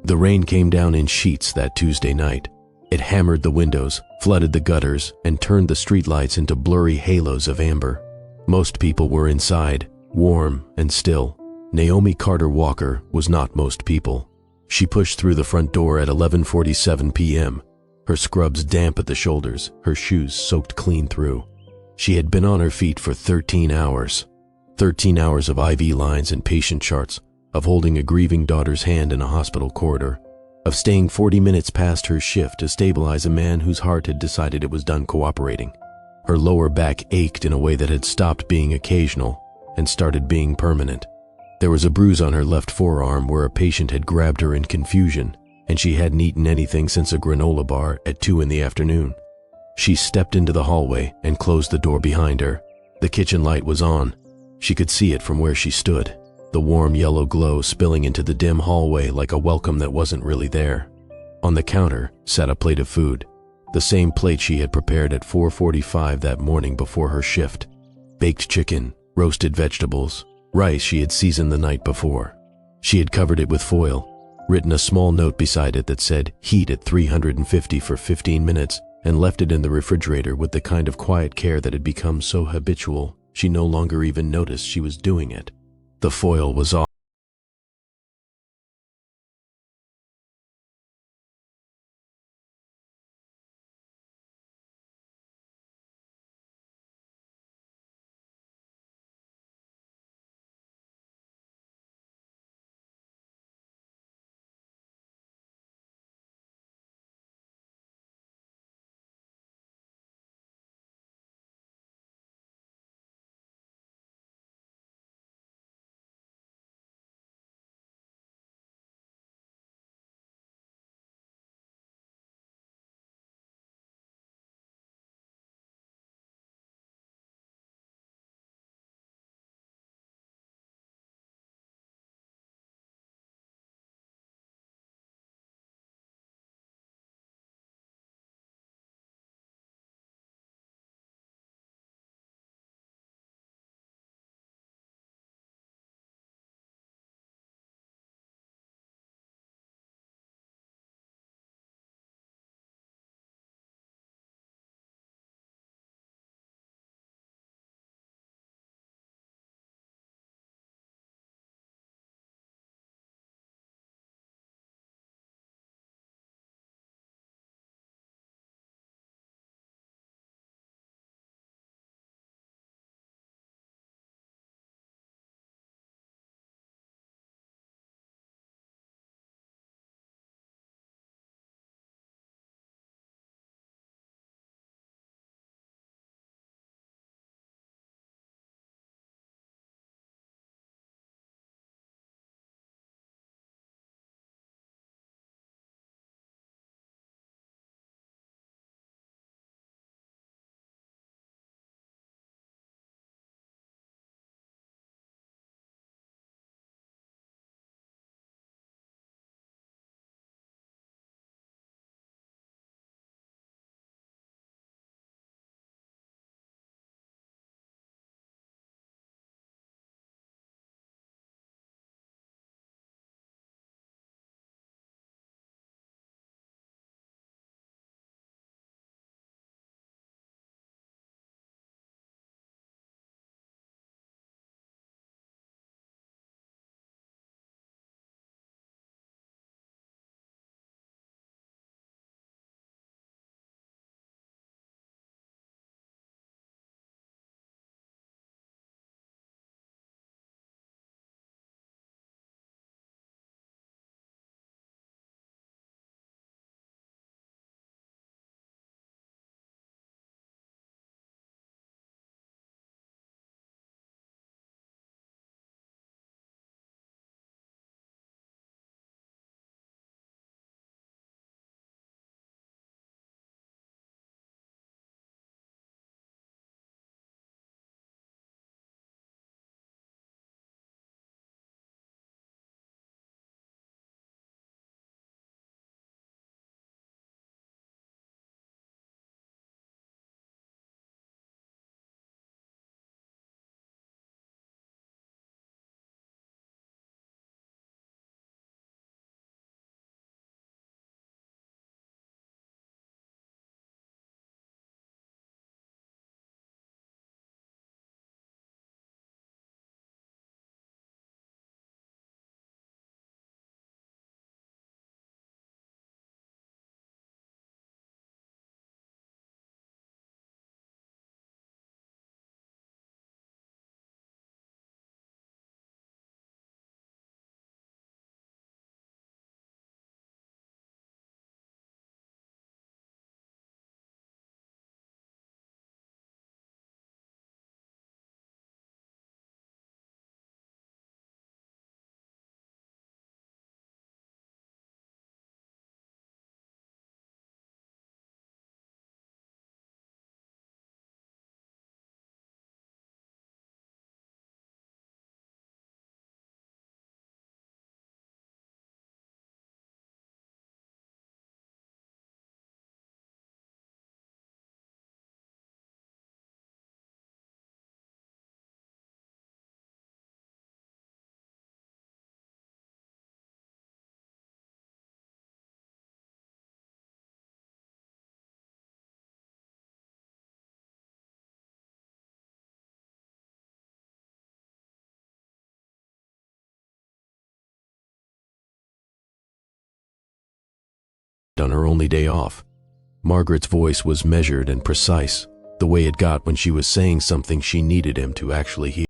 The rain came down in sheets that Tuesday night. It hammered the windows, flooded the gutters, and turned the streetlights into blurry halos of amber. Most people were inside, warm and still. Naomi Carter Walker was not most people. She pushed through the front door at 11:47 p.m., her scrubs damp at the shoulders, her shoes soaked clean through. She had been on her feet for 13 hours. 13 hours of IV lines and patient charts, of holding a grieving daughter's hand in a hospital corridor, of staying 40 minutes past her shift to stabilize a man whose heart had decided it was done cooperating. Her lower back ached in a way that had stopped being occasional and started being permanent. There was a bruise on her left forearm where a patient had grabbed her in confusion, and she hadn't eaten anything since a granola bar at 2 in the afternoon. She stepped into the hallway and closed the door behind her. The kitchen light was on. She could see it from where she stood, the warm yellow glow spilling into the dim hallway like a welcome that wasn't really there. On the counter sat a plate of food, the same plate she had prepared at 4:45 that morning before her shift. Baked chicken, roasted vegetables, rice she had seasoned the night before. She had covered it with foil, written a small note beside it that said heat at 350 for 15 minutes, and left it in the refrigerator with the kind of quiet care that had become so habitual she no longer even noticed she was doing it. The foil was off. on her only day off. Margaret's voice was measured and precise, the way it got when she was saying something she needed him to actually hear.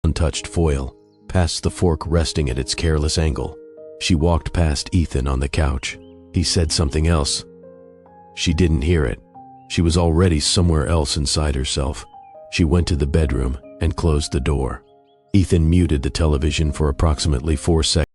Untouched foil, past the fork resting at its careless angle. She walked past Ethan on the couch. He said something else. She didn't hear it. She was already somewhere else inside herself. She went to the bedroom and closed the door. Ethan muted the television for approximately 4 seconds.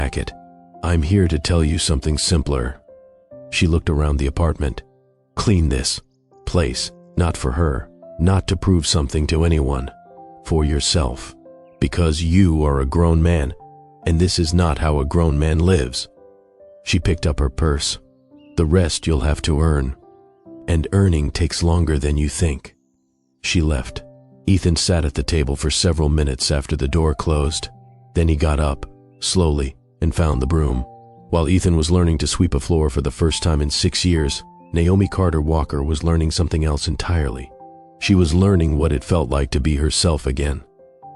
jacket. I'm here to tell you something simpler. She looked around the apartment. Clean this place, not for her, not to prove something to anyone, for yourself. Because you are a grown man, and this is not how a grown man lives. She picked up her purse. The rest you'll have to earn. And earning takes longer than you think. She left. Ethan sat at the table for several minutes after the door closed. Then he got up, slowly, and found the broom. While Ethan was learning to sweep a floor for the first time in 6 years, Naomi Carter Walker was learning something else entirely. She was learning what it felt like to be herself again.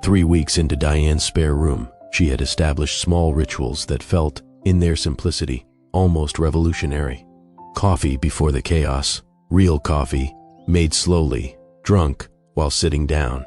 3 weeks into Diane's spare room, she had established small rituals that felt, in their simplicity, almost revolutionary. Coffee before the chaos, real coffee, made slowly, drunk while sitting down.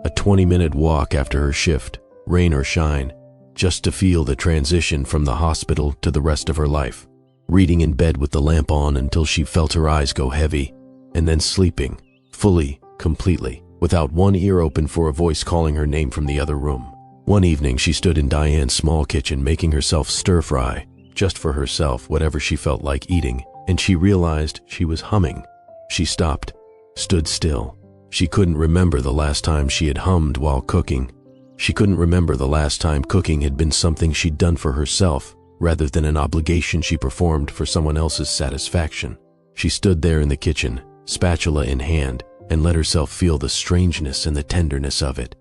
A 20-minute walk after her shift, rain or shine, just to feel the transition from the hospital to the rest of her life. Reading in bed with the lamp on until she felt her eyes go heavy, and then sleeping, fully, completely, without one ear open for a voice calling her name from the other room. One evening she stood in Diane's small kitchen making herself stir-fry, just for herself, whatever she felt like eating, and she realized she was humming. She stopped, stood still. She couldn't remember the last time she had hummed while cooking. She couldn't remember the last time cooking had been something she'd done for herself, rather than an obligation she performed for someone else's satisfaction. She stood there in the kitchen, spatula in hand, and let herself feel the strangeness and the tenderness of it.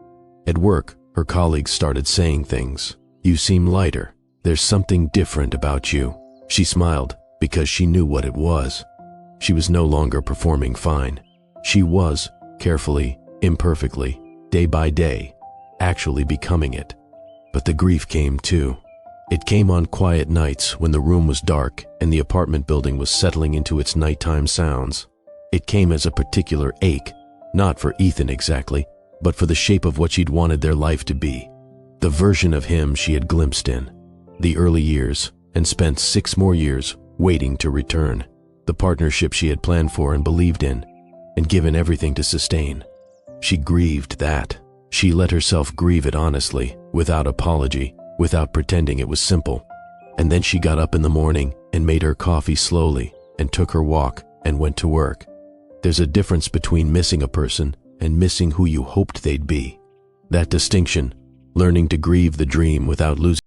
At work, her colleagues started saying things. You seem lighter. There's something different about you. She smiled because she knew what it was. She was no longer performing fine. She was, carefully, imperfectly, day by day, actually becoming it. But the grief came too. It came on quiet nights when the room was dark and the apartment building was settling into its nighttime sounds. It came as a particular ache, not for Ethan exactly, but for the shape of what she'd wanted their life to be. The version of him she had glimpsed in. The early years, and spent 6 more years waiting to return. The partnership she had planned for and believed in, and given everything to sustain. She grieved that. She let herself grieve it honestly, without apology, without pretending it was simple. And then she got up in the morning and made her coffee slowly, and took her walk and went to work. There's a difference between missing a person and missing who you hoped they'd be. That distinction, learning to grieve the dream without losing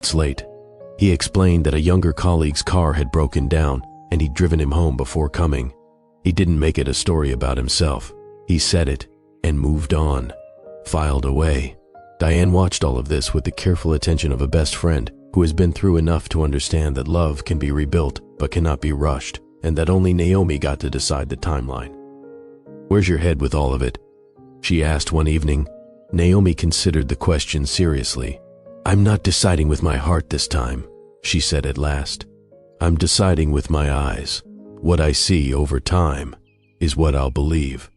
It's late. He explained that a younger colleague's car had broken down and he'd driven him home before coming. He didn't make it a story about himself. He said it and moved on, filed away. Diane watched all of this with the careful attention of a best friend who has been through enough to understand that love can be rebuilt but cannot be rushed, and that only Naomi got to decide the timeline. "Where's your head with all of it?" she asked one evening. Naomi considered the question seriously. "I'm not deciding with my heart this time," she said at last. "I'm deciding with my eyes. What I see over time is what I'll believe."